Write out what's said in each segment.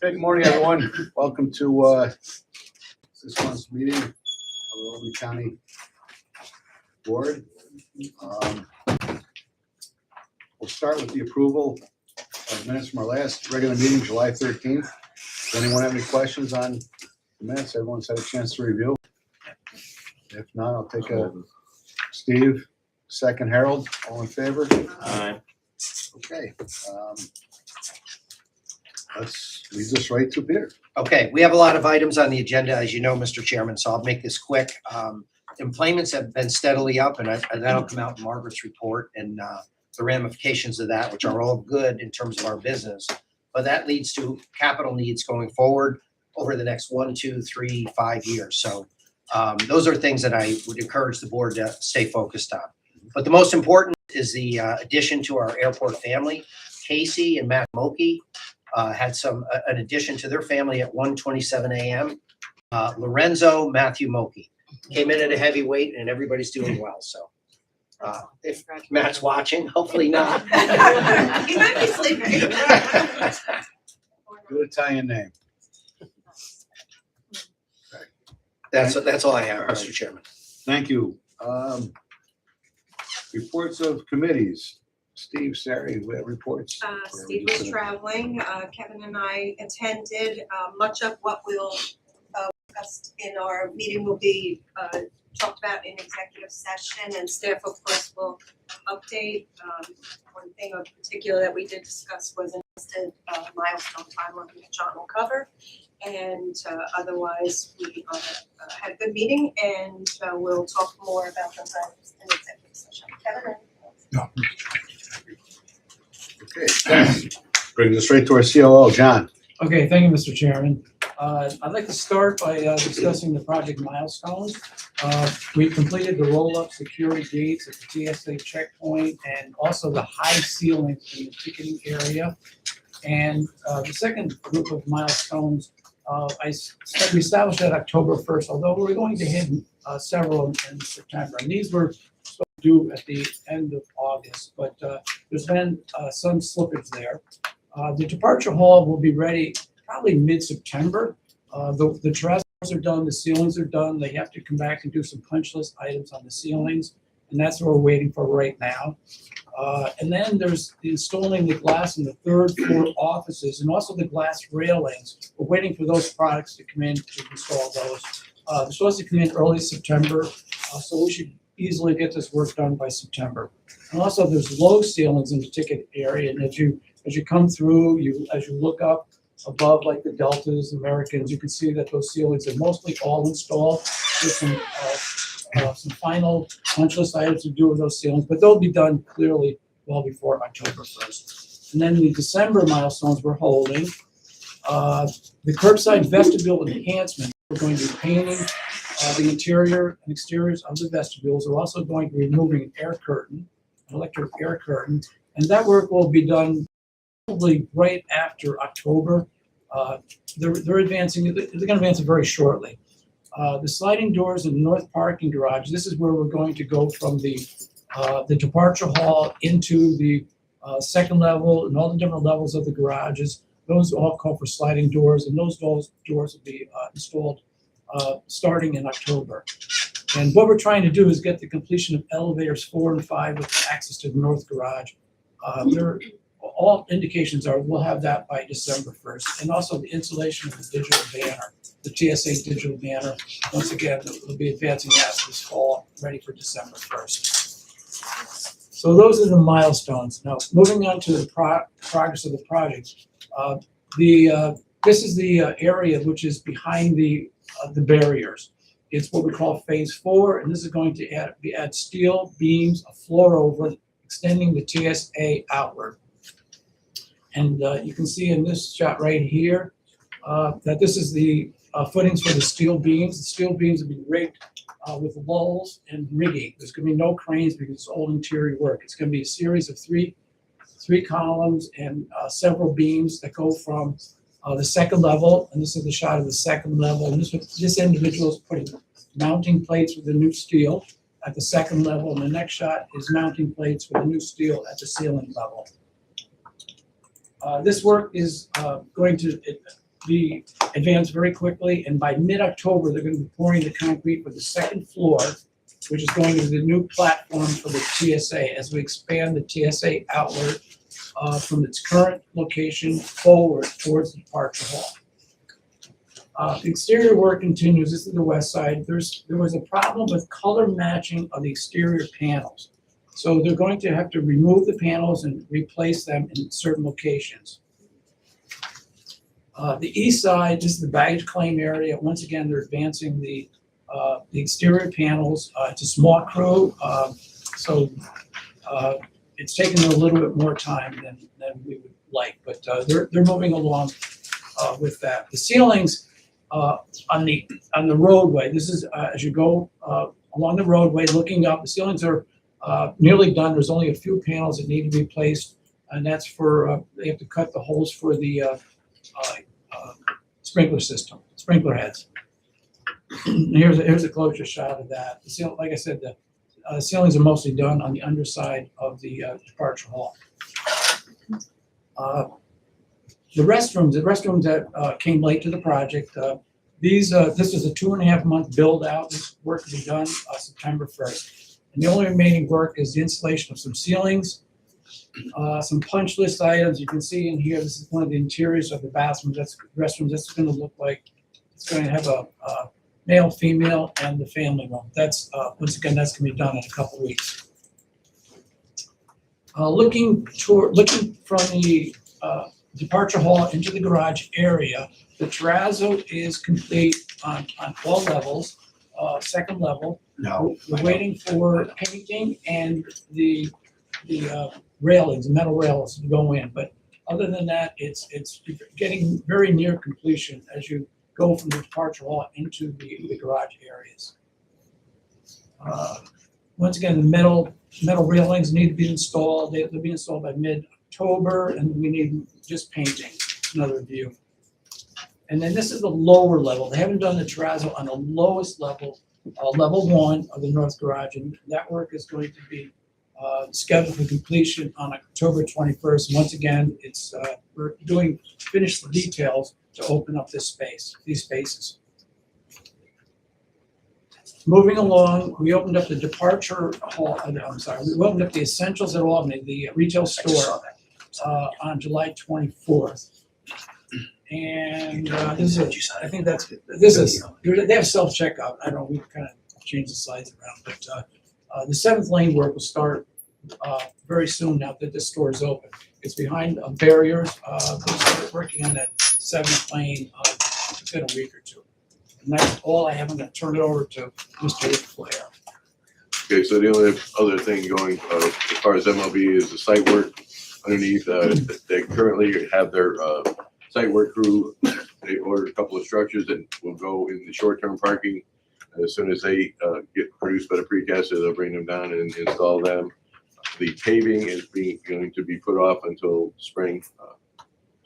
Good morning, everyone. Welcome to this month's meeting of the Albany County Board. We'll start with the approval of minutes from our last regular meeting, July 13th. Does anyone have any questions on the minutes? Everyone's had a chance to review. If not, I'll take a Steve, second Harold. All in favor? Aye. Okay. Let's lead this right to Peter. Okay, we have a lot of items on the agenda, as you know, Mr. Chairman, so I'll make this quick. Employments have been steadily up, and that'll come out in Margaret's report and the ramifications of that, which are all good in terms of our business. But that leads to capital needs going forward over the next 1, 2, 3, 5 years. So those are things that I would encourage the board to stay focused on. But the most important is the addition to our airport family. Casey and Matt Moki had an addition to their family at 1:27 a.m. Lorenzo Matthew Moki came in at a heavyweight, and everybody's doing well. So if Matt's watching, hopefully not. He might be sleeping. Good Italian name. That's all I have, Mr. Chairman. Thank you. Reports of committees. Steve, Sari, we have reports. Steve was traveling. Kevin and I attended. Much of what we'll discuss in our meeting will be talked about in executive session, and staff, of course, will update. One thing in particular that we did discuss was an listed milestone timeline that John will cover. And otherwise, we had a good meeting, and we'll talk more about those items in executive session. Kevin? No. Okay, brings us right to our COO, John. Okay, thank you, Mr. Chairman. I'd like to start by discussing the project milestones. We completed the roll-up security gates at the TSA checkpoint and also the high ceilings in the ticketing area. And the second group of milestones, we established that October 1st, although we're going to hit several in September. And these were due at the end of August, but there's been some slippage there. The departure hall will be ready probably mid-September. The terraces are done, the ceilings are done. They have to come back and do some punch list items on the ceilings, and that's what we're waiting for right now. And then there's installing the glass in the third floor offices and also the glass railings. We're waiting for those products to come in to install those. They're supposed to come in early September, so we should easily get this work done by September. And also there's low ceilings in the ticket area, and as you come through, as you look up above, like the Deltas, Americans, you can see that those ceilings are mostly all installed. There's some final punch list items to do with those ceilings, but they'll be done clearly well before October 1st. And then the December milestones we're holding. The curbside vestibule enhancement, we're going to be painting the interior and exteriors of the vestibules. We're also going to be removing an air curtain, an electric air curtain, and that work will be done probably right after October. They're advancing, they're going to advance it very shortly. The sliding doors in the north parking garage, this is where we're going to go from the departure hall into the second level and all the different levels of the garages. Those all call for sliding doors, and those doors will be installed starting in October. And what we're trying to do is get the completion of elevators 4 and 5 with access to the north garage. All indications are we'll have that by December 1st. And also the installation of the digital banner, the TSA digital banner. Once again, we'll be advancing that this fall, ready for December 1st. So those are the milestones. Now, moving on to the progress of the project. This is the area which is behind the barriers. It's what we call phase 4, and this is going to add steel beams, a floor over, extending the TSA outward. And you can see in this shot right here that this is the footings for the steel beams. The steel beams will be rigged with lulls and rigging. There's going to be no cranes because it's all interior work. It's going to be a series of three columns and several beams that go from the second level, and this is the shot of the second level. And this individual is putting mounting plates with the new steel at the second level, and the next shot is mounting plates with the new steel at the ceiling level. This work is going to be advanced very quickly, and by mid-October, they're gonna be pouring the concrete for the second floor, which is going to be the new platform for the TSA as we expand the TSA outlet from its current location forward towards the departure hall. Exterior work continues. This is the west side. There was a problem with color matching of the exterior panels. So they're going to have to remove the panels and replace them in certain locations. The east side, this is the baggage claim area. Once again, they're advancing the exterior panels. It's a small crew, so it's taken a little bit more time than we would like, but they're moving along with that. The ceilings on the roadway, this is as you go along the roadway looking up, the ceilings are nearly done. There's only a few panels that need to be placed, and that's for they have to cut the holes for the sprinkler system, sprinkler heads. And here's a closer shot of that. The ceiling, like I said, the ceilings are mostly done on the underside of the departure hall. The restrooms that came late to the project, this is a 2.5 month build out. This work will be done September 1st. And the only remaining work is the installation of some ceilings, some punch list items. You can see in here, this is one of the interiors of the bathrooms. That's restrooms. That's going to look like it's going to have a male, female, and the family room. That's once again, that's going to be done in a couple weeks. Looking from the departure hall into the garage area, the terrazzo is complete on all levels. Second level. No. We're waiting for painting and the railings, the metal rails to go in. But other than that, it's getting very near completion as you go from the departure hall into the garage areas. Once again, the metal railings need to be installed. They'll be installed by mid-October, and we need just painting, another view. And then this is the lower level. They haven't done the terrazzo on the lowest level, level 1 of the north garage, and that work is going to be scheduled for completion on October 21st. Once again, it's we're finish the details to open up this space, these spaces. Moving along, we opened up the departure hall. I'm sorry, we opened up the Essentials at Albany, the retail store, on July 24th. And this is, I think that's, this is, they have self-checkout. I don't know, we kind of changed the slides around, but the 7th lane work will start very soon now that this store is open. It's behind barriers. We'll start working on that 7th lane within a week or two. And that's all I have. I'm going to turn it over to Mr. Flair. Okay, so the only other thing going as far as MLB is the site work underneath. They currently have their site work crew. They ordered a couple of structures that will go in the short-term parking. As soon as they get produced by the precaster, they'll bring them down and install them. The paving is going to be put off until spring.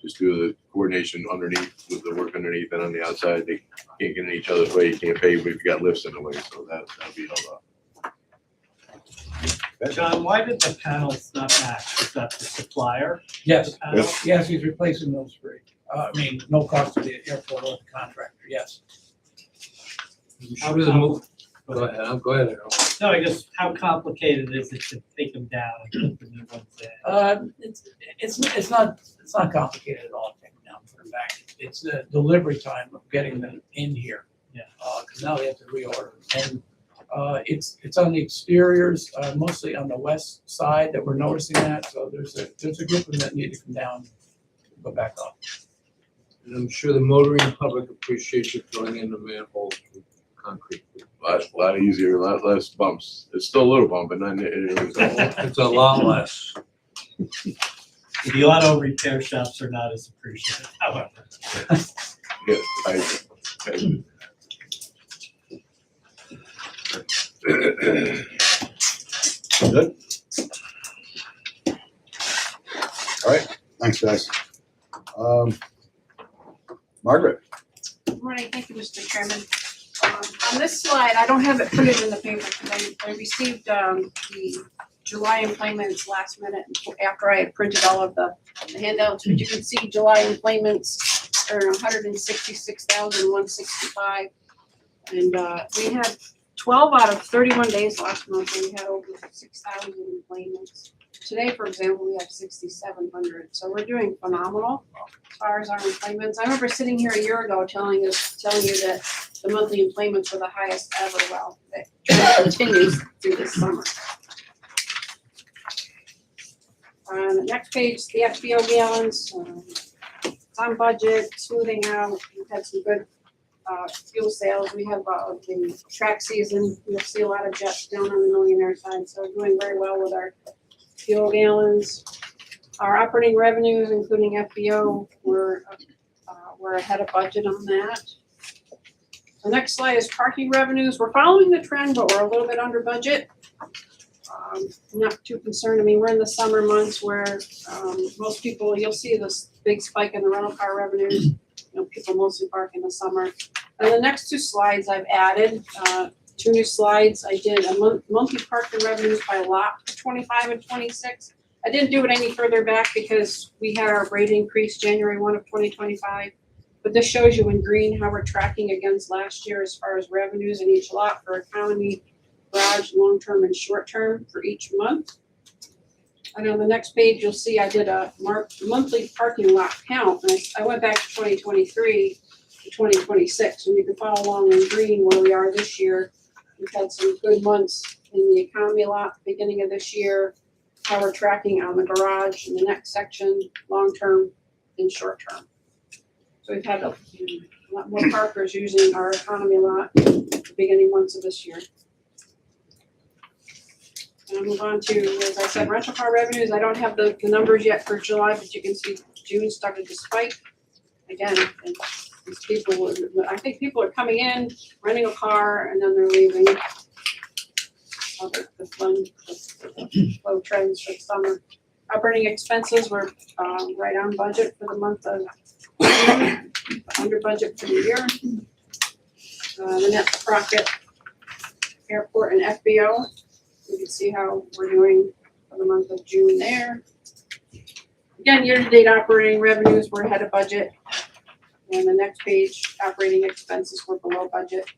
Just do the coordination underneath with the work underneath and on the outside. They can't get in each other's way. You can't pave if you got lifts in the way, so that'll be held up. John, why did the panels not match? Is that the supplier? Yes, The panels? yes, he's replacing those free. No cost to the airport or the contractor, yes. How Through the move. Go Go ahead. ahead, go ahead, Errol. No, I guess, how complicated is it to take them down and put the new ones in? It's not complicated at all. Take them down, put them back. It's the delivery time of getting them in here. Yeah. Because now they have to reorder. And it's on the exteriors, mostly on the west side that we're noticing that. So there's a group of them that need to come down, go back up. And I'm sure the motoring public appreciates you filling in the manholes with concrete. A lot easier, a lot less bumps. It's still a little bump, but not. It's a lot less. The auto repair shops are not as appreciative, however. Good? All right, thanks, guys. Margaret? Good morning, thank you, Mr. Chairman. On this slide, I don't have it printed in the paper because I received the July employments last minute after I had printed all of the handouts, but you can see July employments are 166,165. And we had 12 out of 31 days last month, and we had over 6,000 employments. Today, for example, we have 6,700. So we're doing phenomenal as far as our employments. I remember sitting here a year ago telling you that the monthly employments were the highest ever. Well, that trend continues through this summer. On the next page, the FBO gallons, it's on budget, smoothing out. We've had some good fuel sales. We have the track season. You'll see a lot of jets down on the Millionaire side, so we're doing very well with our fuel gallons. Our operating revenues, including FBO, we're ahead of budget on that. The next slide is parking revenues. We're following the trend, but we're a little bit under budget. Not too concerned. I mean, we're in the summer months where most people, you'll see this big spike in the rental car revenues. You know, people mostly park in the summer. And the next two slides I've added, two new slides. I did a monthly parking revenues by lot for 25 and 26. I didn't do it any further back because we had our rate increase January 1 of 2025. But this shows you in green how we're tracking against last year as far as revenues in each lot for economy, garage, long-term, and short-term for each month. And on the next page, you'll see I did a monthly parking lot count. And I went back to 2023 to 2026, and you can follow along in green where we are this year. We've had some good months in the economy lot beginning of this year, how we're tracking on the garage in the next section, long-term and short-term. So we've had a lot more parkers using our economy lot the beginning months of this year. And I'll move on to, as I said, rental car revenues. I don't have the numbers yet for July, but you can see June started to spike. Again, and these people, I think people are coming in, renting a car, and then they're leaving. The flow trends for summer. Operating expenses were right on budget for the month of June, under budget for the year. The net profit, airport and FBO. You can see how we're doing for the month of June there. Again, year-to-date operating revenues were ahead of budget. And the next page, operating expenses were below budget.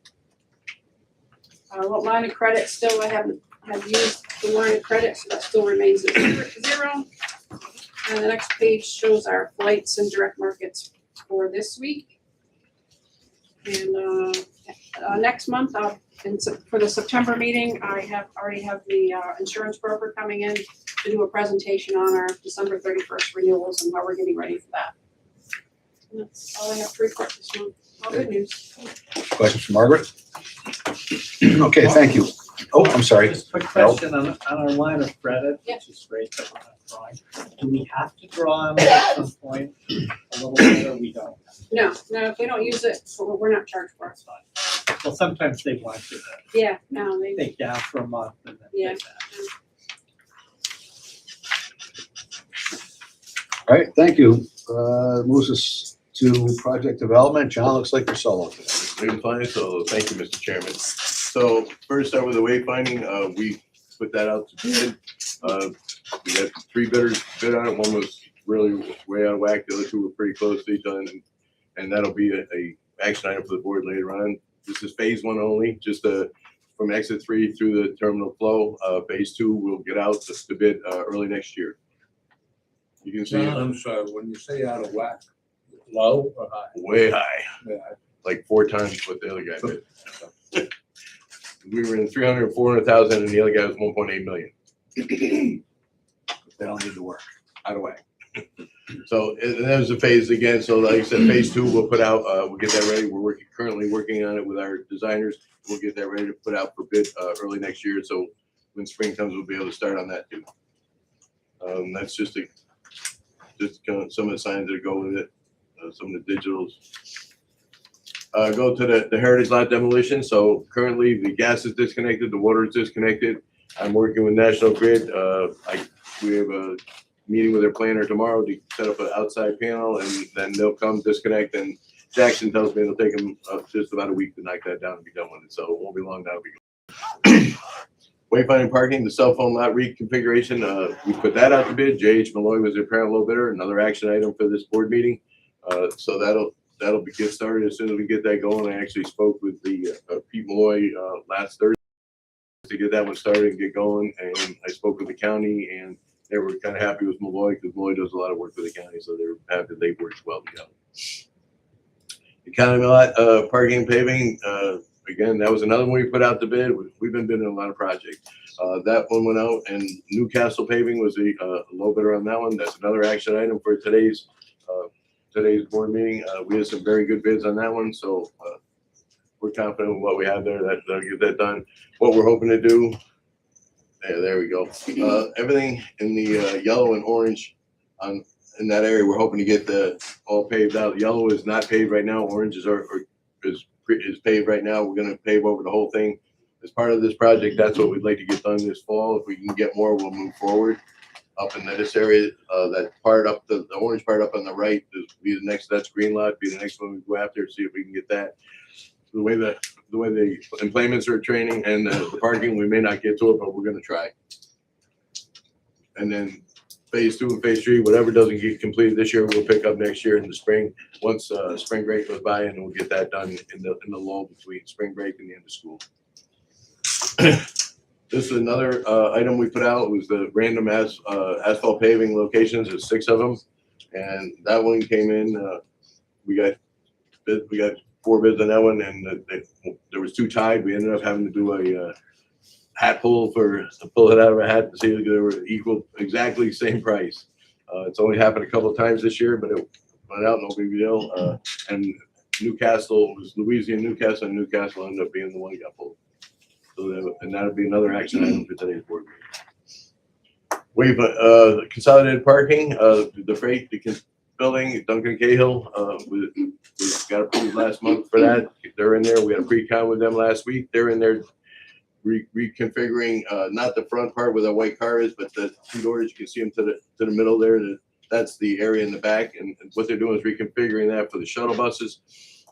Line of credit still, I have used the line of credit, so that still remains at zero. And the next page shows our flights and direct markets for this week. And next month, for the September meeting, I already have the insurance broker coming in to do a presentation on our December 31st renewals and how we're getting ready for that. And that's all I have to report this month. All good news. Questions for Margaret? Okay, thank you. Oh, I'm sorry. Just a quick question on our line of credit, Yeah. which is great that we're not drawing. Do we have to draw on it at some point a little bit, or we don't? No, if we don't use it, we're not charged for it. Well, sometimes they want you to Yeah, no, they, take down for a month and then Yeah. take that. All right, thank you. Moves us to project development. John, looks like you're solo today. Doing fine, so thank you, Mr. Chairman. So first start with the wayfinding, we put that out to bid. We had 3 bidders bid on it. One was really way out of whack, the other 2 were pretty close to each other. And that'll be a action item for the board later on. This is phase 1 only, just from exit 3 through the terminal flow. Phase 2 will get out to bid early next year. You can see John, I'm sorry, when you say out of whack, low or high? way high, Yeah, like 4 times what the other guy did. We were in 300, 400,000 and the other guy was 1.8 million. They don't need to work. Out of whack. So and that was a phase again. So like I said, phase 2 we'll put out, we'll get that ready. We're currently working on it with our designers. We'll get that ready to put out for bid early next year. So when spring comes, we'll be able to start on that too. That's just kind of some of the signs that go with it, some of the digitals. Go to the heritage lot demolition. So currently the gas is disconnected, the water is disconnected. I'm working with National Grid. We have a meeting with their planner tomorrow to set up an outside panel, and then they'll come disconnect. And Jackson tells me it'll take them just about a week to knock that down and be done with it. So it won't be long, that'll be good. Wayfinding parking, the cell phone lot reconfiguration, we put that out to bid. J.H. Malloy was the apparent low bidder, another action item for this board meeting. So that'll be get started as soon as we get that going. I actually spoke with the Pete Malloy last Thursday to get that one started and get going. And I spoke with the county and they were kind of happy with Malloy because Malloy does a lot of work for the county. So they were happy they worked well together. The county lot parking paving, again, that was another one we put out to bid. We've been bidding a lot of projects. That one went out, and Newcastle Paving was a low bidder on that one. That's another action item for today's board meeting. We had some very good bids on that one, so we're confident in what we have there. That'll get that done. What we're hoping to do, there we go. Everything in the yellow and orange in that area, we're hoping to get all paved out. Yellow is not paved right now. Orange is paved right now. We're gonna pave over the whole thing. As part of this project, that's what we'd like to get done this fall. If we can get more, we'll move forward. Up in this area, that part up, the orange part up on the right, be the next, that's green lot, be the next one we go after, see if we can get that. The way the emplacements are training and the parking, we may not get to it, but we're gonna try. And then phase 2 and phase 3, whatever doesn't get completed this year, we'll pick up next year in the spring. Once spring break goes by, and we'll get that done in the lull between spring break and the end of school. This is another item we put out. It was the random asphalt paving locations. There's 6 of them, and that one came in. We got 4 bids on that one, and there was 2 tied. We ended up having to do a hat pull to pull it out of a hat to see if they were equal, exactly same price. It's only happened a couple of times this year, but it went out, no big deal. And Newcastle was Louisiana, Newcastle, and Newcastle ended up being the one that got pulled. So that'll be another action item for today's board meeting. We've consolidated parking, the freight building, Duncan Cahill, we got approved last month for that. They're in there. We had a pre-con with them last week. They're in there reconfiguring, not the front part where the white car is, but the 2 doors. You can see them to the middle there. That's the area in the back. And what they're doing is reconfiguring that for the shuttle buses.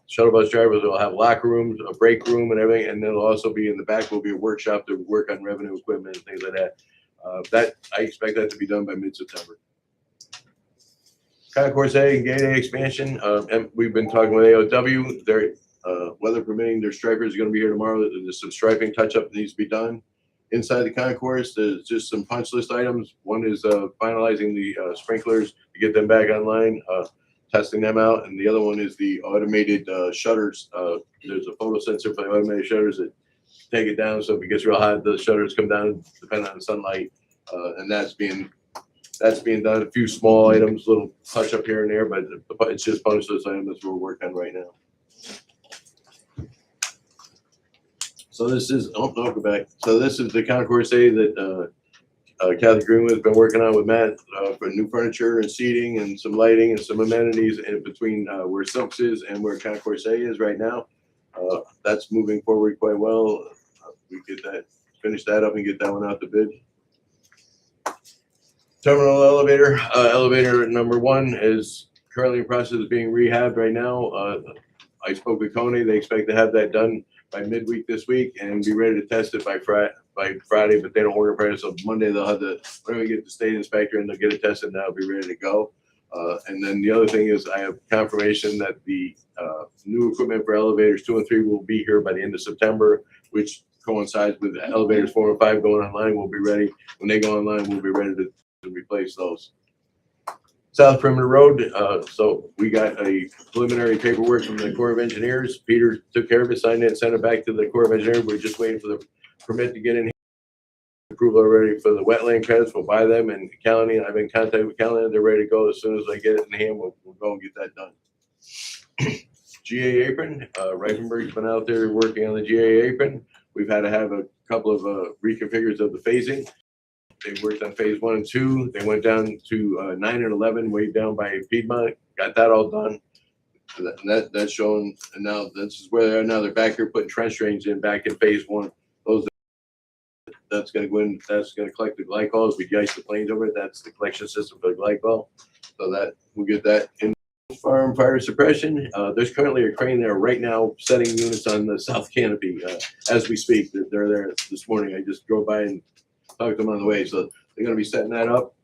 Shuttle bus drivers will have locker rooms, a break room and everything. And then it'll also be in the back will be a workshop to work on revenue equipment and things like that. I expect that to be done by mid-September. Concourse A and Gate A expansion. And we've been talking with AOW. They're weather permitting, their stripers are going to be here tomorrow. There's some striping touch-up that needs to be done. Inside the concourse, there's just some punch list items. One is finalizing the sprinklers to get them back online, testing them out. And the other one is the automated shutters. There's a photo sensor for the automated shutters that take it down. So if it gets real hot, the shutters come down depending on the sunlight. And that's being done. A few small items, little touch up here and there, but it's just punch list items that we're working on right now. So this is, oh, no, go back. So this is the concourse A that Kathy Greenwood has been working on with Matt for new furniture and seating and some lighting and some amenities in between where Silks is and where concourse A is right now. That's moving forward quite well. We get that, finish that up and get that one out to bid. Terminal elevator, elevator number 1 is currently in process of being rehabbed right now. I spoke with Coney. They expect to have that done by midweek this week and be ready to test it by Friday, but they don't order Friday, so Monday they'll have when we get the state inspector and they'll get it tested and that'll be ready to go. And then the other thing is I have confirmation that the new equipment for elevators 2 and 3 will be here by the end of September, which coincides with elevators 4 and 5 going online. We'll be ready. When they go online, we'll be ready to replace those. South Perimeter Road, so we got a preliminary paperwork from the Corps of Engineers. Peter took care of it, signed it, and sent it back to the Corps of Engineers. We're just waiting for the permit to get in here. Approval already for the wetland credits. We'll buy them, and County, I've been in contact with County. They're ready to go. As soon as I get it in hand, we'll go and get that done. GA apron, Reifenberg's been out there working on the GA apron. We've had to have a couple of reconfigures of the phasing. They worked on phase 1 and 2. They went down to 9 and 11, way down by Piedmont. Got that all done. That's showing. And now this is where they are now. They're back here putting trench drains in back in phase 1. That's going to go in. That's going to collect the glycols. We de-ice the planes over it. That's the collection system for the glycol. So that we'll get that in farm fire suppression. There's currently a crane there right now setting units on the south canopy as we speak. They're there this morning. I just drove by and talked to them on the way. So they're going to be setting that up.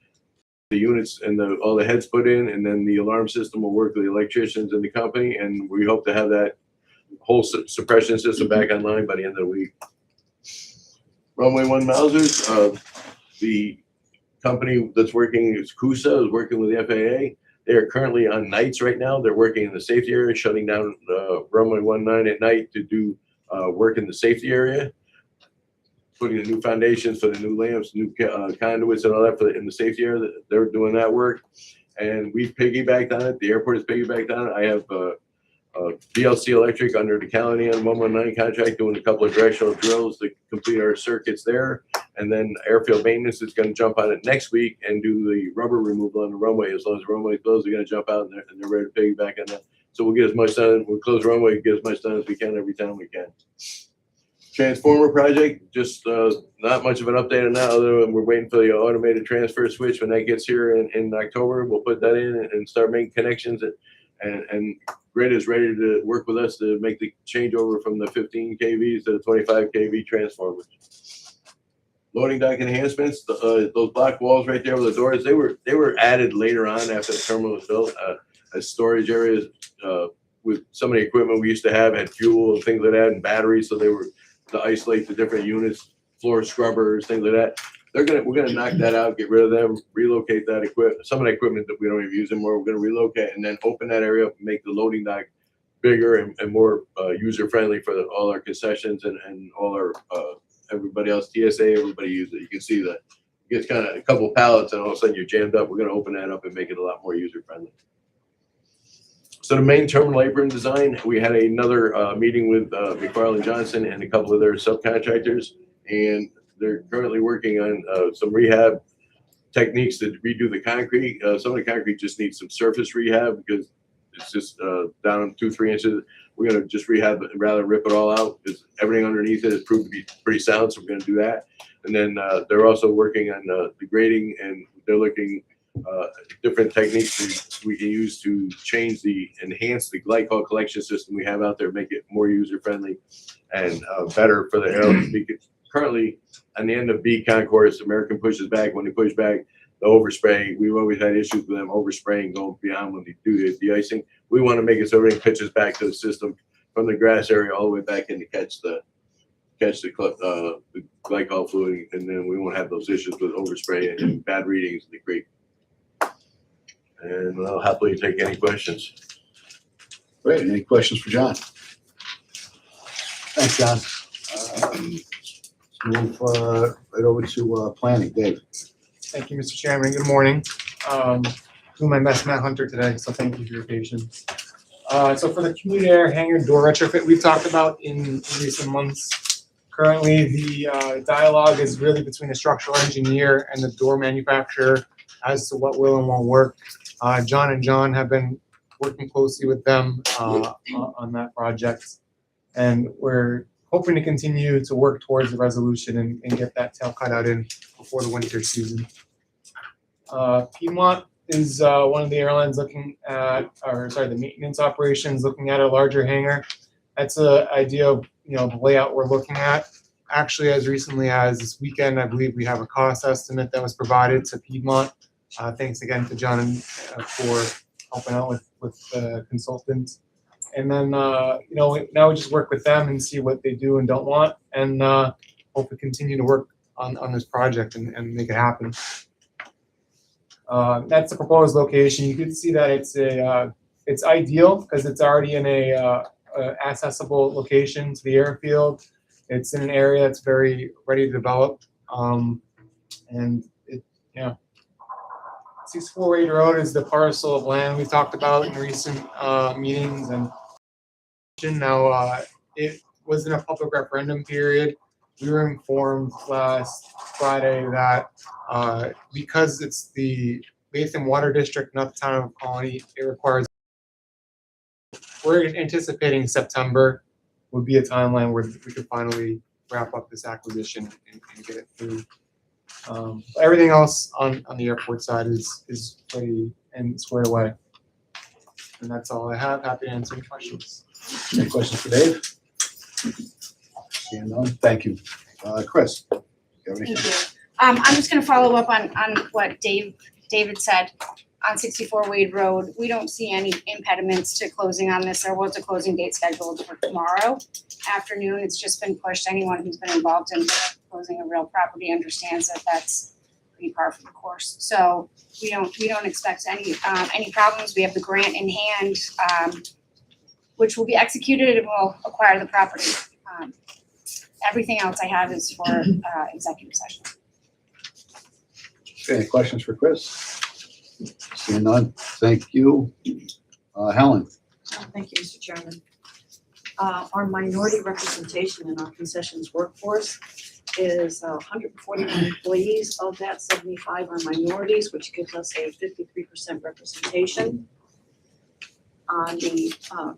The units and all the heads put in, and then the alarm system will work with the electricians in the company. And we hope to have that whole suppression system back online by the end of the week. Runway 1 Mausers, the company that's working is CUSA, is working with the FAA. They are currently on nights right now. They're working in the safety area, shutting down runway 19 at night to do work in the safety area, putting in new foundations for the new lamps, new conduits and all that in the safety area. They're doing that work. And we've piggybacked on it. The airport has piggybacked on it. I have BLC Electric under the Caledonian 119 contract doing a couple of directional drills to complete our circuits there. And then airfield maintenance is going to jump on it next week and do the rubber removal on the runway. As long as the runway is closed, they're going to jump out and they're ready to piggyback on that. So we'll get as much done. We'll close the runway, get as much done as we can every time we can. Transformer project, just not much of an update on that, other than we're waiting for the automated transfer switch. When that gets here in October, we'll put that in and start making connections. And Grid is ready to work with us to make the changeover from the 15 kVs to the 25 kV transformers. Loading dock enhancements, those block walls right there with the doors, they were added later on after the terminal was built as storage areas with some of the equipment we used to have had fuel and things like that and batteries, so they were to isolate the different units, floor scrubbers, things like that. We're gonna knock that out, get rid of them, relocate that equipment, some of the equipment that we don't even use anymore. We're gonna relocate and then open that area up and make the loading dock bigger and more user friendly for all our concessions and all our everybody else, TSA, everybody use it. You can see that it gets kind of a couple pallets and all of a sudden you're jammed up. We're gonna open that up and make it a lot more user friendly. So the main terminal apron design, we had another meeting with McFarland Johnson and a couple of their subcontractors, and they're currently working on some rehab techniques to redo the concrete. Some of the concrete just needs some surface rehab because it's just down 2-3 inches. We're gonna just rehab it, rather rip it all out because everything underneath it has proved to be pretty sound. So we're gonna do that. And then they're also working on the grading, and they're looking different techniques we can use to enhance the glycol collection system we have out there, make it more user friendly and better for the airlines. Because currently, on the end of B concourse, American pushes back. When they push back, the overspray, we've always had issues with them overspraying, going beyond when they do the de-icing. We want to make it so everything pitches back to the system from the grass area all the way back in to catch the glycol fluid, and then we won't have those issues with overspray and bad readings in the creek. And I'll happily take any questions. Great. Any questions for John? Thanks, John. Let's move right over to planning. Dave. Thank you, Mr. Chairman. Good morning. Doing my best, Matt Hunter, today, so thank you for your patience. So for the commuter air hangar door retrofit we've talked about in recent months, currently the dialogue is really between the structural engineer and the door manufacturer as to what will and won't work. John and John have been working closely with them on that project, and we're hoping to continue to work towards the resolution and get that tail cut out in before the winter season. Piedmont is one of the airlines looking at, the maintenance operations looking at a larger hangar. That's an idea of the layout we're looking at. Actually, as recently as this weekend, I believe we have a cost estimate that was provided to Piedmont. Thanks again to John for helping out with the consultants. And then, now we just work with them and see what they do and don't want, and hope to continue to work on this project and make it happen. That's the proposed location. You can see that it's ideal because it's already in a accessible location to the airfield. It's in an area that's very ready to develop, and 648 Road is the parcel of land we've talked about in recent meetings, and now it was in a public referendum period. We were informed last Friday that because it's the Latham Water District, not the town of Colony, it requires. We're anticipating September would be a timeline where we could finally wrap up this acquisition and get it through. Everything else on the airport side is ready and squared away. And that's all I have. Happy to answer any questions. Any questions for Dave? Seeing none, thank you. Chris, you have anything? Thank you. I'm just gonna follow up on what David said on 64 Wade Road. We don't see any impediments to closing on this. There was a closing date scheduled for tomorrow afternoon. It's just been pushed. Anyone who's been involved in closing a real property understands that that's pretty par for the course. So we don't expect any problems. We have the grant in hand, which will be executed and will acquire the property. Everything else I have is for executive session. Okay, any questions for Chris? Seeing none, thank you. Helen? Thank you, Mr. Chairman. Our minority representation in our concessions workforce is 141 employees. Of that, 75 are minorities, which gives us a 53% representation. On the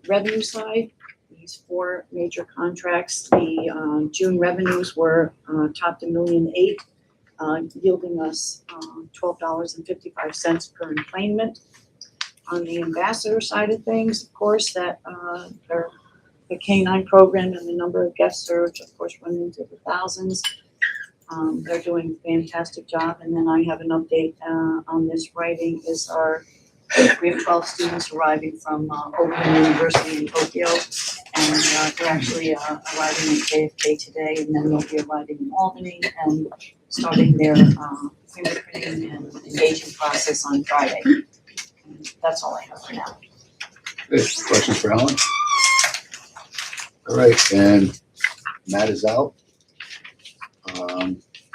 revenue side, these 4 major contracts, the June revenues were topped $1.8 million, yielding us $12.55 per enplanement. On the ambassador side of things, of course, that the K-9 program and the number of guests served, of course, run into the thousands. They're doing a fantastic job. And then I have an update on this writing is we have 12 students arriving from Oakland University in Tokyo, and they're actually arriving in JFK today, and then they'll be arriving in Albany and starting their fingerprinting and engagement process on Friday. And that's all I have for now. Good. Questions for Helen? All right, and Matt is out.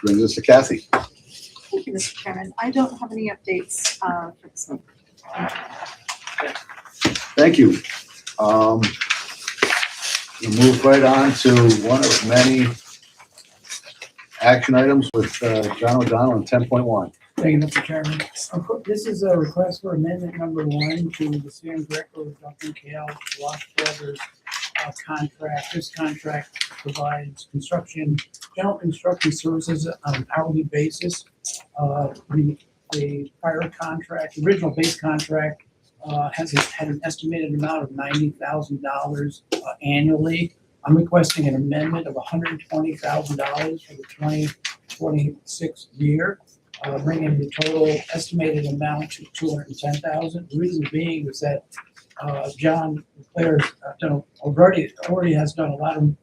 Brings us to Kathy. Thank you, Mr. Chairman. I don't have any updates for this month. Thank you. We'll move right on to one of many action items with John O'Donnell on 10.1. Thank you, Mr. Chairman. This is a request for amendment number 1 to the Sam Greco Duncan Kale Wash Brothers contract. This contract provides general construction services on an hourly basis. The prior contract, original base contract, had an estimated amount of $90,000 annually. I'm requesting an amendment of $120,000 for the 2026 year, bringing the total estimated amount to $210,000. The reason being is that John Claire's already has done a lot of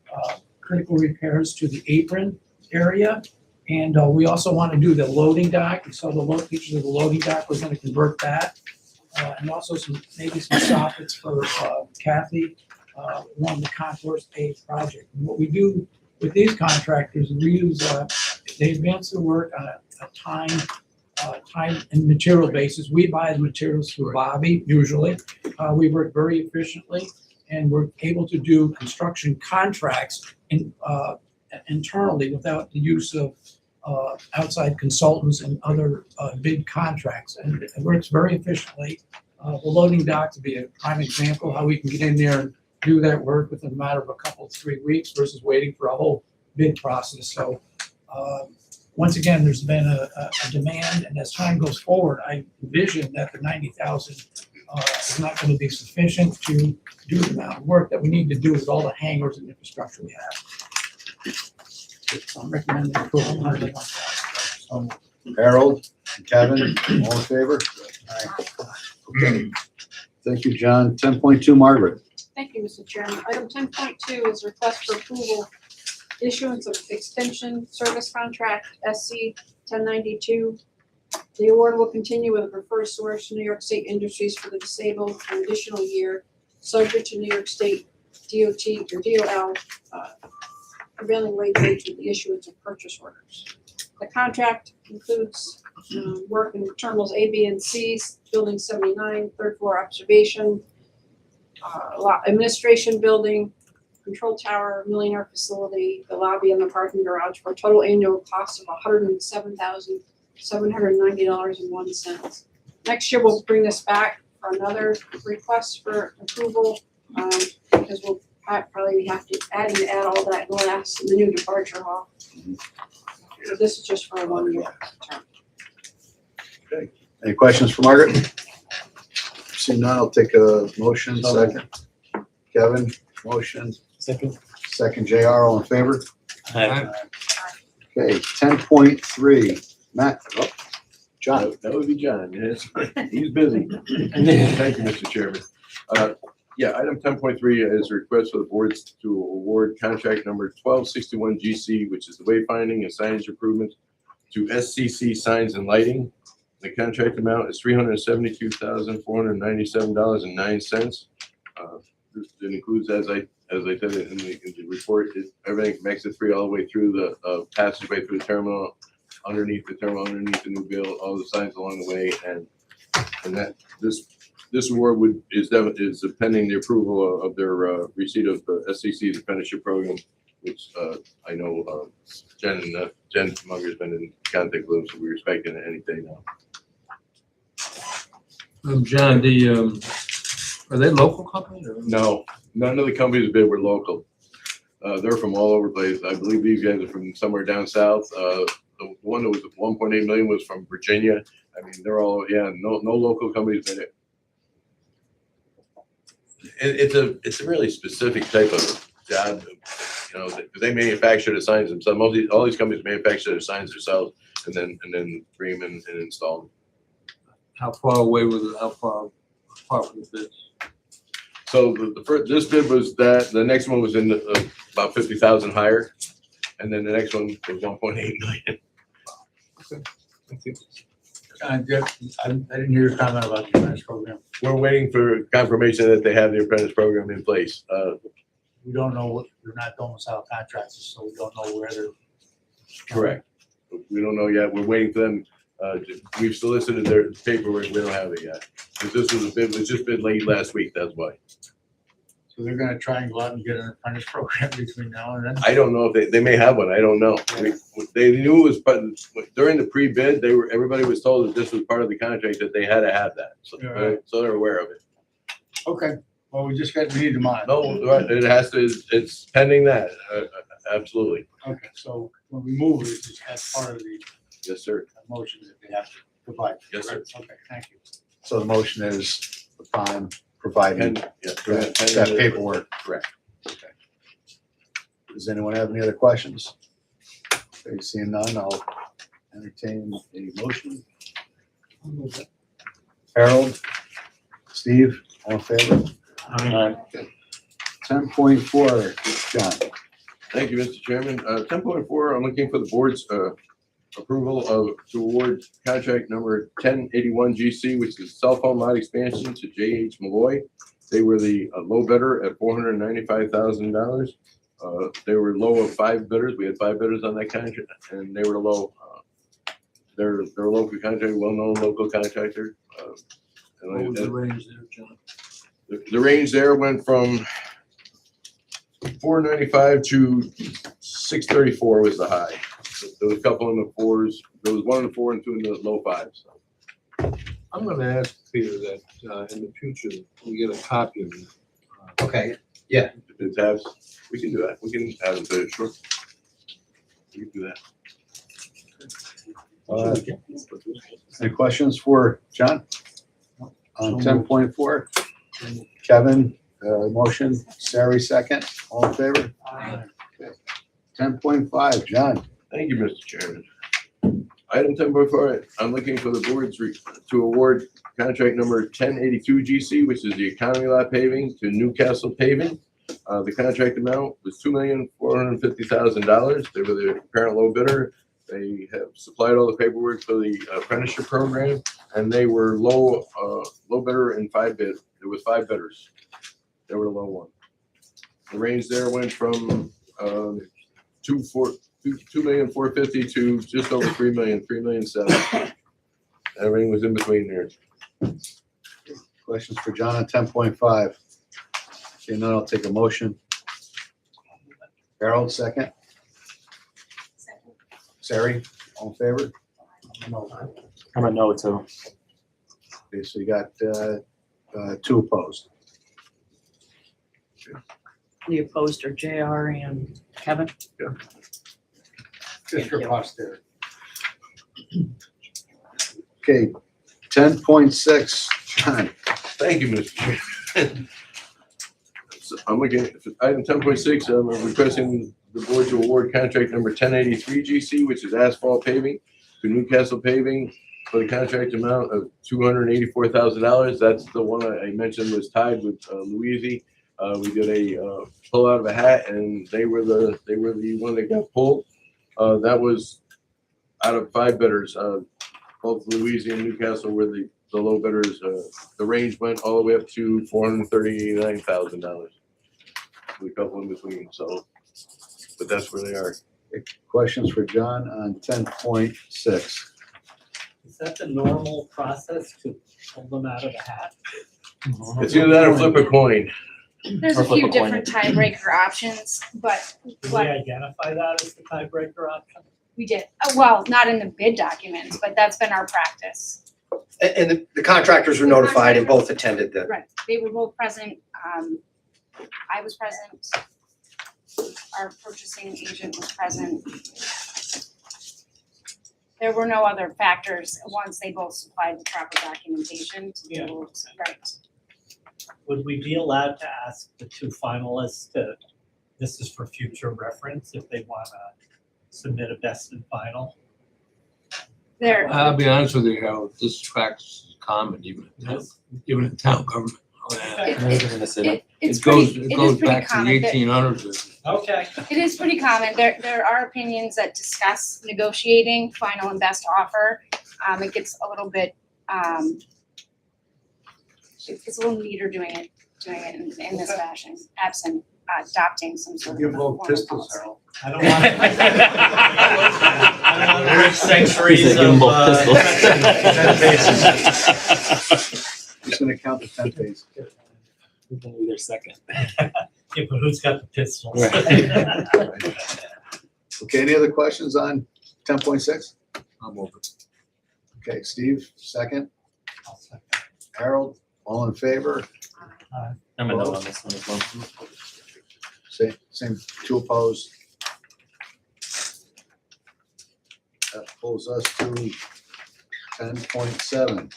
critical repairs to the apron area. And we also want to do the loading dock. You saw the pictures of the loading dock. We're going to convert that. And also maybe some soffits for Kathy along the Concourse A project. And what we do with these contractors, they advance the work on a time and material basis. We buy the materials through Bobby usually. We work very efficiently, and we're able to do construction contracts internally without the use of outside consultants and other big contracts, and it works very efficiently. The loading dock to be a prime example how we can get in there and do that work within a matter of a couple, 3 weeks versus waiting for a whole bid process. So once again, there's been a demand, and as time goes forward, I envision that the 90,000 is not going to be sufficient to do the amount of work that we need to do with all the hangars and infrastructure we have. So I'm recommending approval. Harold, and Kevin, all in favor? Okay. Thank you, John. 10.2, Margaret. Thank you, Mr. Chairman. Item 10.2 is request for approval, issuance of extension service contract SC 1092. The award will continue with a preferred source, New York State Industries for the disabled for an additional year, subject to New York State DOT or DOL prevailing wage rates with the issuance of purchase orders. The contract includes work in terminals A, B, and C, building 79, third floor observation, administration building, control tower, millionaire facility, the lobby, and the parking garage for a total annual cost of $107,790.01. Next year, we'll bring this back for another request for approval because we'll probably have to add all that glass in the new departure hall. So this is just for a 1 year term. Any questions for Margaret? Seeing none, I'll take a motion, So second. Kevin, motion, Second. second JR, all in favor? Aye. Okay, 10.3, Matt, oh, John. That would be John, yes. He's busy. Thank you, Mr. Chairman. Yeah, item 10.3 is a request for the boards to award contract number 1261 GC, which is the wayfinding and signage improvements to SCC Signs and Lighting. The contract amount is $372,497.09. It includes, as I said in the report, everything from exit 3 all the way through the passageway through the terminal, underneath the terminal, underneath the new build, all the signs along the way, and that this award is pending the approval of their receipt of the SCC's apprenticeship program, which I know Jen Munger's been in contact with them, so we're expecting it any day now. John, are they local companies or? No, none of the companies bid were local. They're from all over the place. I believe these guys are from somewhere down south. The one that was 1.8 million was from Virginia. I mean, they're all, no local companies bid it. It's a really specific type of job, because they manufacture the signs themselves. All these companies manufacture their signs themselves and then bring them in and install them. How far away was it? How far apart was this? So the first, this bid was that, the next one was in about 50,000 higher, and then the next one was 1.8 million. Thank you. I didn't hear your comment about the apprentice program. We're waiting for confirmation that they have the apprentice program in place. We don't know what, we're not domicile contractors, so we don't know where they're. Correct. We don't know yet. We're waiting for them. We've solicited their paperwork. We don't have it yet. Because this was just bid late last week. That's why. So they're gonna try and go out and get an apprentice program between now and then? I don't know if they may have one. I don't know. They knew it was, but during the pre-bid, everybody was told that this was part of the contract, that they had to have that. So, Yeah, right. so they're aware of it. Okay, well, we need them on. No, right, it has to, it's pending that, absolutely. Okay, so when we move it, it's just part of the Yes, sir. motion that they have to provide. Yes, sir. Okay, thank you. So the motion is upon providing Yeah, that paperwork. Correct. Does anyone have any other questions? Okay, seeing none, I'll entertain a motion. Harold, Steve, all in favor? 10.4, John. Thank you, Mr. Chairman. 10.4, I'm looking for the board's approval to award contract number 1081 GC, which is cell phone line expansion to JH Malloy. They were the low bidder at $495,000. They were low of 5 bidders. We had 5 bidders on that contract, and they were low. They're a local contractor, well-known local contractor. What was the range there, John? The range there went from 495 to 634 was the high. There was a couple in the 4s. There was 1 in the 4 and 2 in the low 5s. I'm gonna ask Peter that, in the future, we get a copy of it. Okay, If it's has, we can do that. We can add them to it, sure. We can do that. Any questions for John? On 10.4, Kevin, motion, Sari second, all in favor? Aye. 10.5, John. Thank you, Mr. Chairman. Item 10.4, I'm looking for the boards to award contract number 1082 GC, which is the economy lot paving to Newcastle Paving. The contract amount was $2,450,000. They were the apparent low bidder. They have supplied all the paperwork for the apprenticeship program, and they were low bidder in 5 bid. There was 5 bidders. They were the low one. The range there went from $2,450,000 to just over $3 million, $3,700,000. Everything was in between there. Questions for John on 10.5? Okay, now I'll take a motion. Harold, second. Sari, all in favor? I'm a no too. Okay, so you got 2 opposed. The opposed are JR and Kevin. Just for posterity. Okay, 10.6, John. Thank you, Mr. Chairman. So I'm looking at item 10.6, I'm requesting the board to award contract number 1083 GC, which is asphalt paving, to Newcastle Paving for the contract amount of $284,000. That's the one I mentioned was tied with Louisi. We did a pull out of a hat, and they were the one that got pulled. That was out of 5 bidders. Both Louisi and Newcastle were the low bidders. The range went all the way up to $439,000. With a couple in between, so, but that's where they are. Questions for John on 10.6? Is that the normal process to pull them out of the hat? It's either that or flip a coin. There's Or a flip few a coin. different tiebreaker options, but Do we what identify that as the tiebreaker option? we did, well, not in the bid documents, but that's been our practice. And the contractors were notified and both attended the, Right, they were both present, I was present, our purchasing agent was present. There were no other factors once they both supplied the proper documentation to be able to, right. Would we be allowed to ask the 2 finalists to, this is for future reference, if they wanna submit a best and final? There, I'll be honest with you, Harold, this tracks common even in town government. it's It pretty, goes pretty back to the common. 1800s. Okay. It is pretty common. There are opinions that discuss negotiating final and best offer. It gets a little bit, it's a little neater doing it in this fashion, absent adopting some sort of. You a vote formal pistols, policy. Harold. I don't want I don't want centuries He's like, give 'em both of, pistols. Who's gonna count the 10 pages? We can do their second. Yeah, but who's got the pistols? Okay, any other questions on 10.6? I'm over. Okay, Steve, second. Harold, all in favor? I'm a no on this one as well. Same, 2 opposed. That pulls us to 10.7.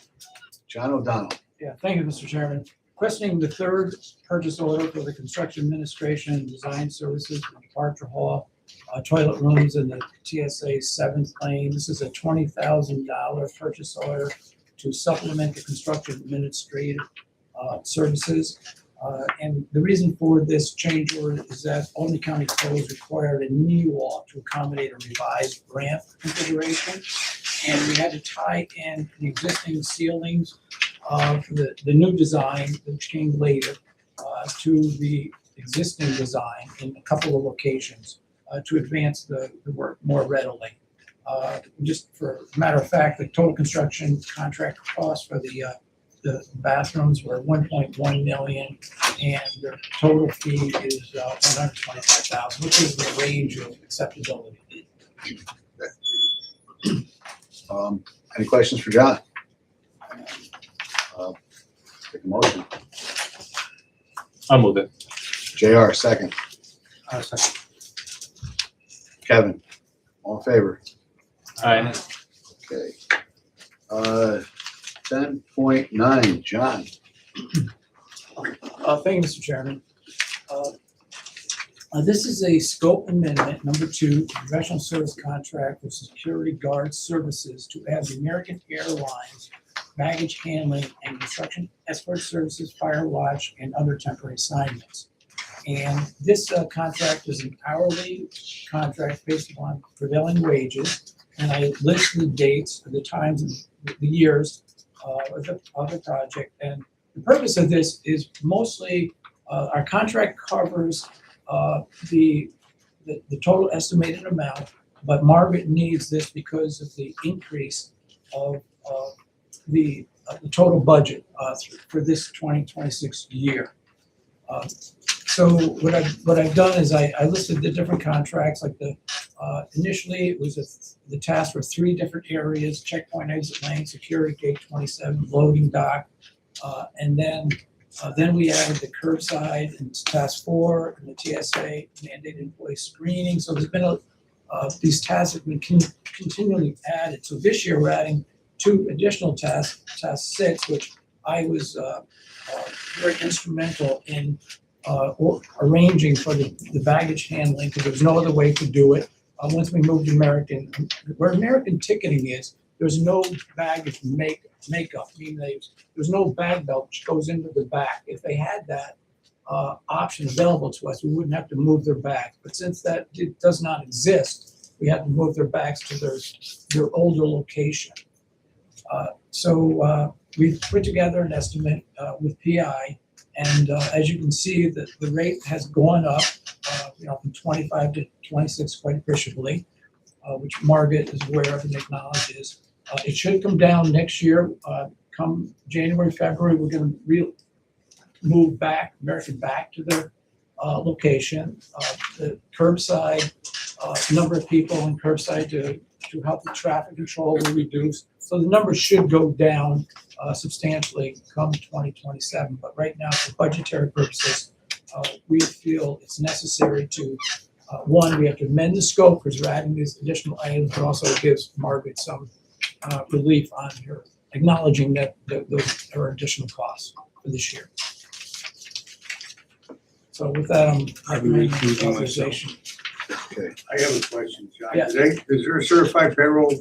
John O'Donnell. Yeah, thank you, Mr. Chairman. Requesting the third purchase order for the construction administration and design services for departure hall, toilet rooms in the TSA 7th lane. This is a $20,000 purchase order to supplement the construction administrative services. And the reason for this change order is that Albany County codes required a knee wall to accommodate a revised ramp configuration. And we had to tie in the existing ceilings for the new design, which came later, to the existing design in a couple of locations to advance the work more readily. Just for a matter of fact, the total construction contract cost for the bathrooms were 1.1 million, and the total fee is 125,000, which is the range of acceptability. Any questions for John? Take a motion. I'll move it. JR, second. Kevin, all in favor? Aye. Okay. 10.9, John. Thank you, Mr. Chairman. This is a scope amendment, number 2, professional service contract for security guard services to add the American Airlines baggage handling and construction escort services, fire watch, and other temporary assignments. And this contract is an hourly contract based upon prevailing wages. And I list the dates, the times, and the years of the project. And the purpose of this is mostly our contract covers the total estimated amount, but Margaret needs this because of the increase of the total budget for this 2026 year. So what I've done is I listed the different contracts, like initially it was the task for 3 different areas: checkpoint exit lane, security gate 27, loading dock, and then we added the curbside and task 4 and the TSA mandated employee screening. So there's been these tasks have been continually added. So this year we're adding 2 additional tasks, task 6, which I was very instrumental in arranging for the baggage handling, because there was no other way to do it. Once we moved American, where American ticketing is, there's no baggage makeup, meaning there's no bag belt which goes into the back. If they had that option available to us, we wouldn't have to move their bags. But since that does not exist, we have to move their bags to their older location. So we've put together an estimate with PI, and as you can see, the rate has gone up, from 25 to 26 quite appreciably, which Margaret is aware of and acknowledges. It should come down next year. Come January, February, we're going to move American back to their location. The curbside number of people in curbside to help the traffic control will reduce. So the numbers should go down substantially come 2027. But right now, for budgetary purposes, we feel it's necessary to, one, we have to amend the scope because we're adding these additional items, but also it gives Margaret some relief on her acknowledging that those are additional costs for this year. So with that, I'm recommending authorization. Okay. I have a question, John. Yeah. Is there a certified payroll?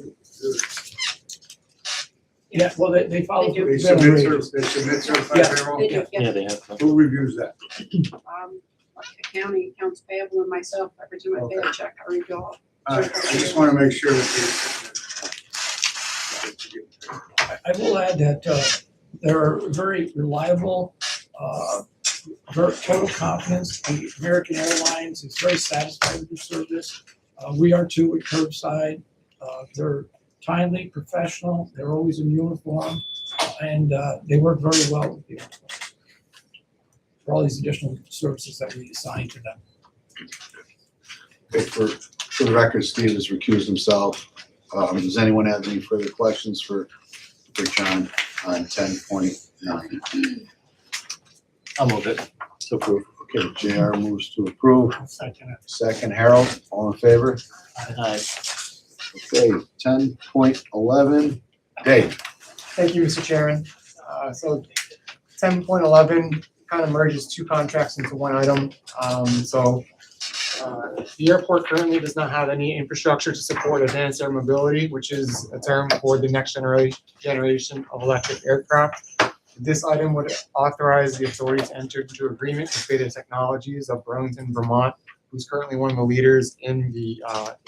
Yeah, well, they follow. They do. They the submit, wages. they submit certified Yeah. payroll? They do, Yeah, they have some. Who reviews that? Accounting, accounts payable, and myself, every time I pay a check, I review all. All right, I just want to make sure that I will add that they're very reliable, very total confidence. The American Airlines is very satisfied with the service. We are too at curbside. They're timely, professional. They're always in uniform, and they work very well with the employees for all these additional services that we assign to them. Okay, for the record, Steve has recused himself. Does anyone have any further questions for John on 10.9? I'll move it. So approve. Okay, JR moves to approve. Second it. Second, Harold, all in favor? Aye. Okay, 10.11, Dave. Thank you, Mr. Chairman. So 10.11 kind of merges two contracts into one item. The airport currently does not have any infrastructure to support advanced air mobility, which is a term for the next generation of electric aircraft. This item would authorize the authority to enter into agreement with Beta Technologies of Burlington, Vermont, who's currently one of the leaders in the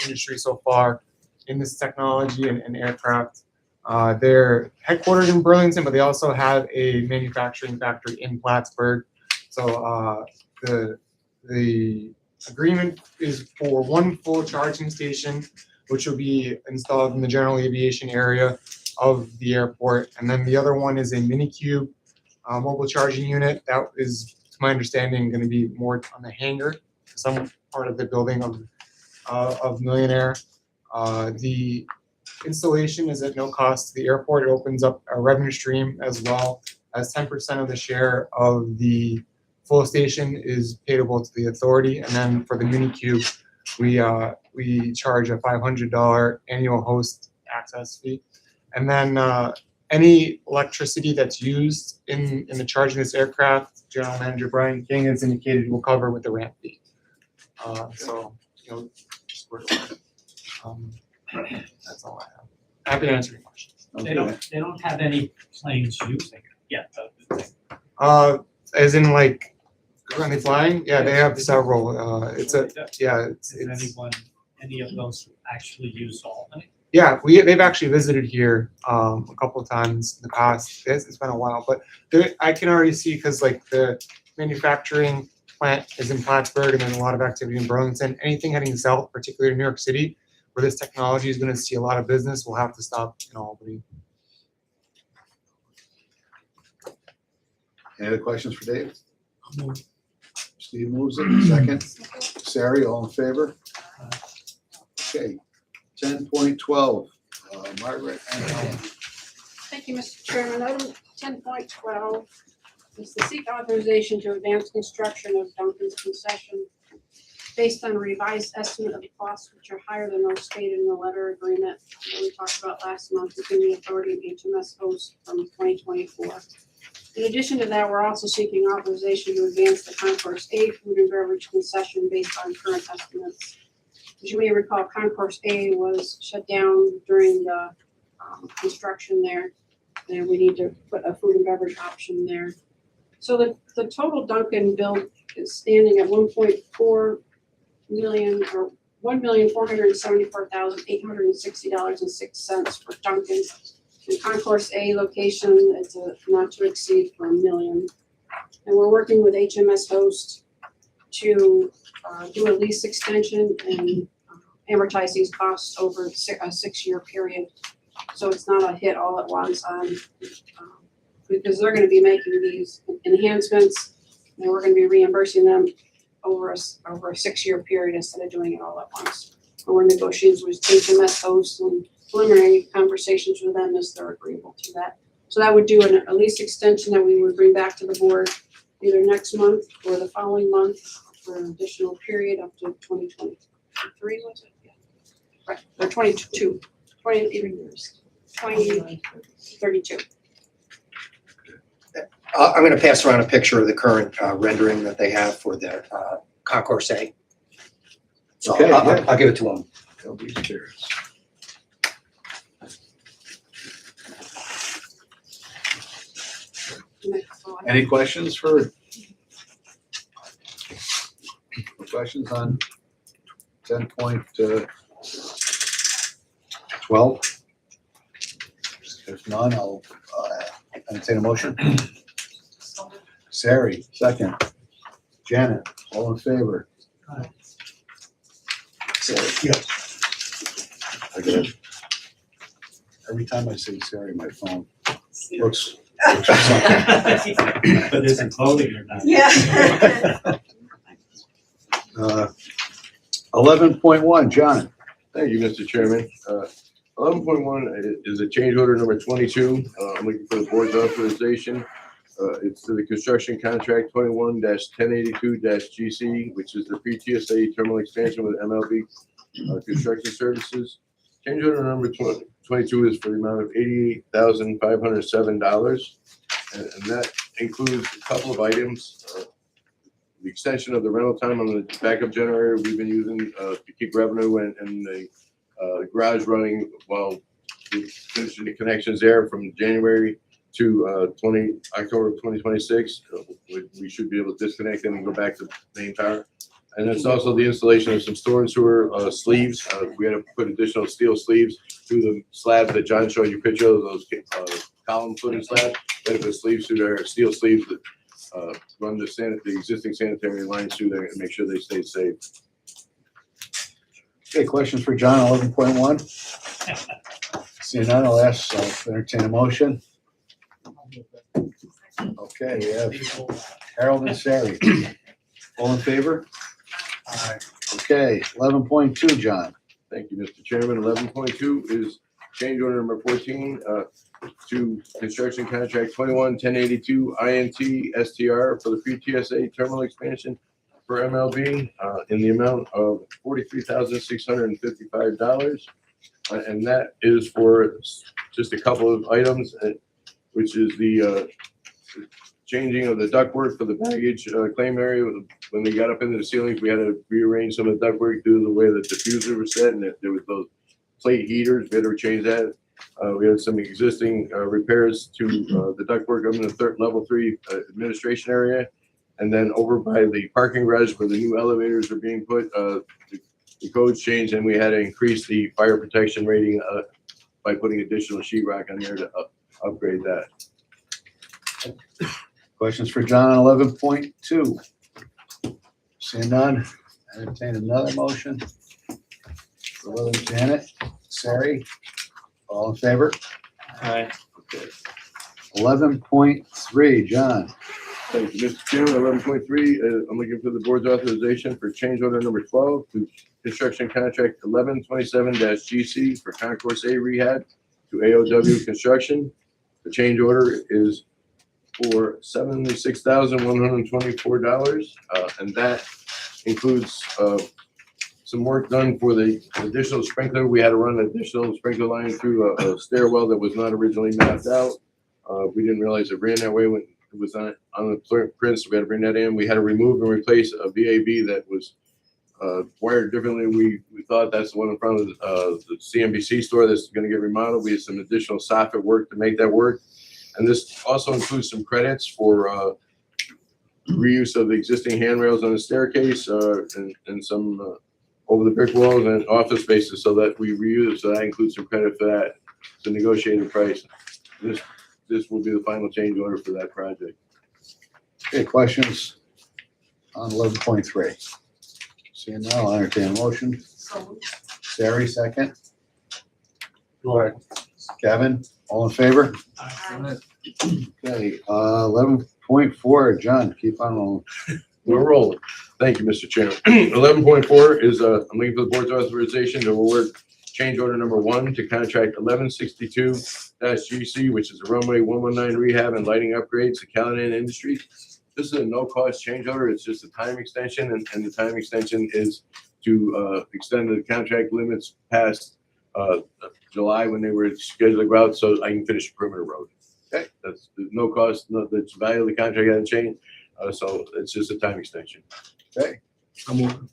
industry so far in this technology and aircraft. They're headquartered in Burlington, but they also have a manufacturing factory in Plattsburgh. So the agreement is for one full charging station, which will be installed in the general aviation area of the airport. And then the other one is a Minicube mobile charging unit. That is, to my understanding, going to be more on the hangar, some part of the building of Millionaire. The installation is at no cost to the airport. It opens up a revenue stream as well as 10% of the share of the full station is payable to the authority. And then for the Minicube, we charge a $500 annual host access fee. And then any electricity that's used in the charging this aircraft, General Manager Brian King has indicated will cover with the ramp fee. That's all I have. Happy to answer your questions. They don't have any planes using it yet, Uh, as in like currently flying? Yeah, they have several. It's any of those actually use Albany? yeah, they've actually visited here a couple of times in the past. It's been a while, but I can already see because like the manufacturing plant is in Plattsburgh and there's a lot of activity in Burlington. Anything heading south, particularly in New York City, where this technology is going to see a lot of business, will have to stop in Albany. Any other questions for Dave? Steve moves it, second. Sari, all in favor? Okay, 10.12, Margaret and Helen. Thank you, Mr. Chairman. Item 10.12 is the seek authorization to advance construction of Dunkin's concession based on a revised estimate of the costs which are higher than those stated in the letter agreement that we talked about last month between the authority and HMS host from 2024. In addition to that, we're also seeking authorization to advance the Concourse A food and beverage concession based on current estimates. As you may recall, Concourse A was shut down during the construction there, and we need to put a food and beverage option there. So the total Dunkin' bill is standing at 1.4 million, or $1,474,860.06 for Dunkin'. The Concourse A location, it's a not to exceed for $1 million. And we're working with HMS Host to do a lease extension and amortize these costs over a 6-year period. So it's not a hit all at once on, because they're gonna be making these enhancements and we're gonna be reimbursing them over a 6-year period instead of doing it all at once. And we're negotiating with HMS Host and preliminary conversations with them as they're agreeable to that. So that would do a lease extension that we would bring back to the board either next month or the following month for an additional period up to 2023, was it? Yeah. Right, or 2032. 2032. I'm gonna pass around a picture of the current rendering that they have for their Concourse A. So Okay, I'll give it to them. They'll be chairs. Any questions on 10.12? If none, I'll entertain a motion. Sari, second. Janet, all in favor? Aye. Sari? Yes. I get it. Every time I say Sari, my phone looks But is it voting or not? Yeah. 11.1, John. Thank you, Mr. Chairman. 11.1 is a change order number 22. I'm looking for the board's authorization. It's to the construction contract 21-1082-GC, which is the pre-TSA terminal expansion with MLB Construction Services. Change order number 22 is for the amount of $88,507. And that includes a couple of items. The extension of the rental time on the backup generator we've been using to keep revenue and the garage running while we're finishing the connections there from January to October of 2026. We should be able to disconnect and go back to main power. And it's also the installation of some storm sewer sleeves. We had to put additional steel sleeves through the slab that John showed you picture of, those column footed slabs. We had to put sleeves through there, steel sleeves that run the existing sanitary lines through there and make sure they stay safe. Okay, questions for John, 11.1? Seeing none, I'll entertain a motion. Okay, we have Harold and Sari. All in favor? Aye. Okay, 11.2, John. Thank you, Mr. Chairman. 11.2 is change order number 14 to construction contract 21-1082 INT STR for the pre-TSA terminal expansion for MLB in the amount of $43,655. And that is for just a couple of items, which is the changing of the ductwork for the baggage claim area. When they got up into the ceilings, we had to rearrange some of the ductwork due to the way the diffuser was set, and there was those plate heaters. We had to change that. We had some existing repairs to the ductwork up in the level 3 administration area. And then over by the parking garage where the new elevators are being put, the codes changed and we had to increase the fire protection rating by putting additional sheetrock on there to upgrade that. Questions for John on 11.2? Seeing none, entertain another motion. 11, Janet, Sari, all in favor? Aye. Okay. 11.3, John. Thank you, Mr. Chairman. 11.3, I'm looking for the board's authorization for change order number 12 to construction contract 1127-GC for Concourse A rehab to AOW Construction. The change order is for $76,124, and that includes some work done for the additional sprinkler. We had to run an additional sprinkler line through a stairwell that was not originally mapped out. We didn't realize it ran that way when it was on the print, so we had to bring that in. We had to remove and replace a VAB that was wired differently. We thought that's the one in front of the CNBC store that's gonna get remodeled. We had some additional soffit work to make that work. And this also includes some credits for reuse of the existing handrails on the staircase and some over the brick walls and office spaces so that we reuse. So that includes some credit for that. It's a negotiated price. This will be the final change order for that project. Okay, questions on 11.3? Seeing none, I'll entertain a motion. So moved. Sari, second. Go ahead. Kevin, all in favor? Okay, 11.4, John, keep on rolling. We're rolling. Thank you, Mr. Chairman. 11.4 is, I'm looking for the board's authorization to award change order number 1 to contract 1162-GC, which is a runway 119 rehab and lighting upgrades to Callahan Industries. This is a no-cost change order. It's just a time extension, and the time extension is to extend the contract limits past July when they were scheduled to go out, so I can finish the perimeter road. Okay, that's there's no cost. No, the value of the contract hasn't changed, so it's just a time extension. Okay. I'm moving.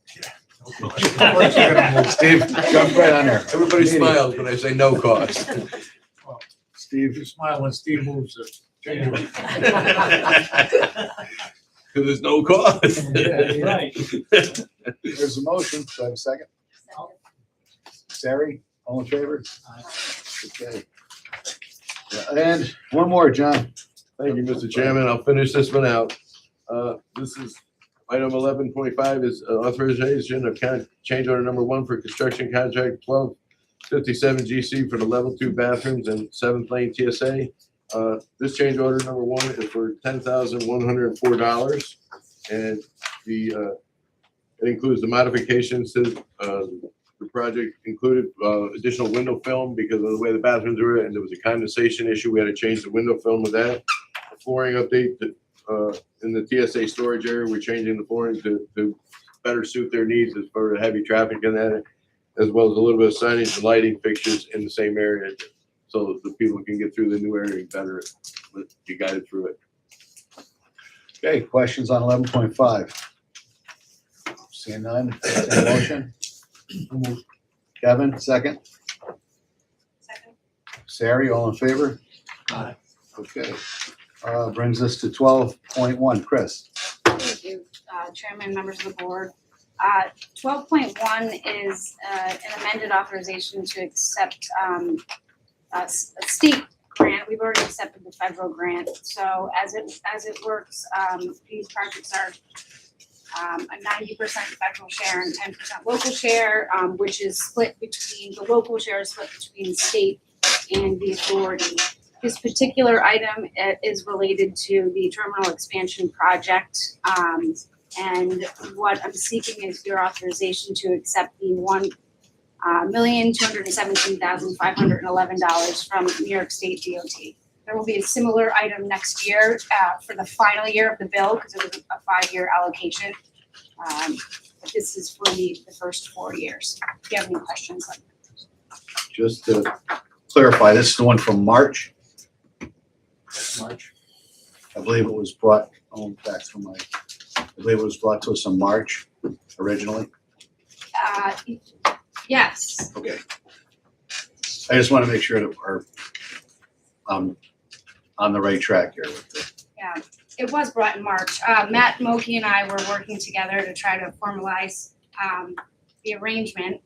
Steve, jump right on there. Everybody smiles when I say no cost. Steve, You smile when Steve moves it. Because there's no cost. Right. there's a motion. Do I have a second? Sari, all in favor? Okay. And one more, John. Thank you, Mr. Chairman. I'll finish this one out. This is item 11.5 is authorization of change order number 1 for construction contract 1257 GC for the level 2 bathrooms and 7th lane TSA. This change order number 1 is for $10,104, and it includes the modifications to the project included additional window film because of the way the bathrooms were, and there was a condensation issue. We had to change the window film with that. A flooring update that in the TSA storage area, we're changing the flooring to better suit their needs as far as heavy traffic and that, as well as a little bit of signage and lighting fixtures in the same area, so the people can get through the new area better, be guided through it. Okay, questions on 11.5? Seeing none, entertain a motion. Kevin, second. Second. Sari, all in favor? Aye. Okay. Brings us to 12.1. Chris. Thank you, Chairman, members of the board. 12.1 is an amended authorization to accept a state grant. We've already accepted the federal grant. So as it works, these projects are a 90% federal share and 10% local share, which is split between, the local share is split between state and the authority. This particular item is related to the terminal expansion project. And what I'm seeking is your authorization to accept the $1,217,511 from New York State DOT. There will be a similar item next year for the final year of the bill because it was a 5-year allocation. But this is for the first 4 years. If you have any questions. Just to clarify, this is the one from March. March. I believe it was brought, I believe it was brought to us in March originally. Yes. Okay. I just want to make sure that we're on the right track here with the. Yeah, it was brought in March. Matt Moki and I were working together to try to formalize the arrangement.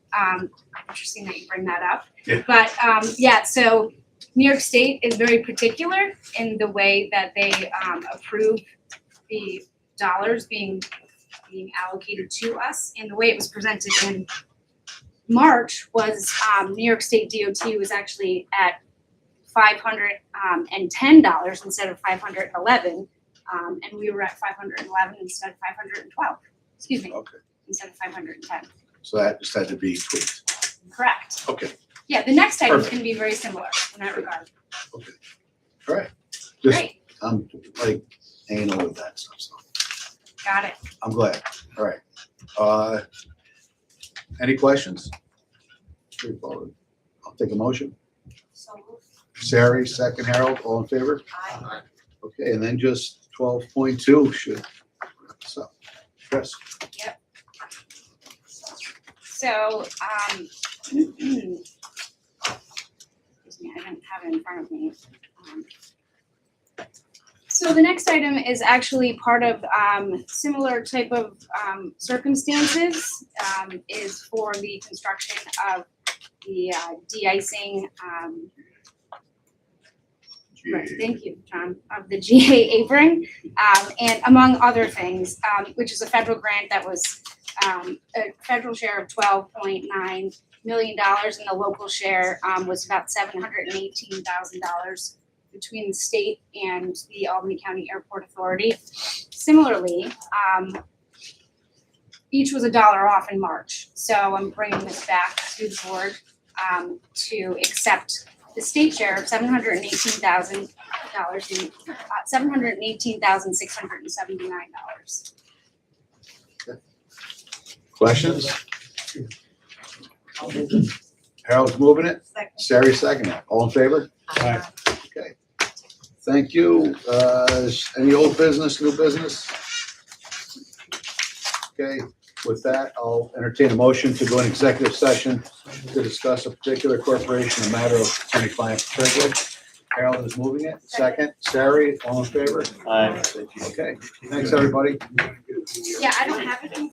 Interesting that you bring that up. Yeah. But yeah, so New York State is very particular in the way that they approve the dollars being allocated to us. And the way it was presented in March was New York State DOT was actually at $510 instead of $511, and we were at $511 instead of $512. Excuse me, Okay. instead of $510. So that just had to be tweaked. Correct. Okay. Yeah, the next item Perfect. can be very similar in that regard. All right. Just, Great, I'm like anal with that stuff, so got it. I'm glad. All right. Any questions? Straightforward. I'll take a motion. So moved. Sari, second. Harold, all in favor? Aye. Okay, and then just 12.2 should, so, Chris. So, excuse me, I didn't have it in front of me. So the next item is actually part of similar type of circumstances, is for the construction of the de-icing, right, thank you, John, of the GA apron, and among other things, which is a federal grant that was a federal share of $12.9 million, and the local share was about $718,000 between the state and the Albany County Airport Authority. Similarly, each was $1 off in March, so I'm bringing this back to the board to accept the state share of $718,000 and $718,679. Questions? Harold's moving it, Second. Sari seconding it. All in favor? Aye. Okay. Thank you. Is any old business, new business? Okay, with that, I'll entertain a motion to go in executive session to discuss a particular corporation, a matter of attorney-client privilege. Harold is moving it. Second, Sari, all in favor? Aye. Okay, thanks, everybody. Yeah, I don't have it in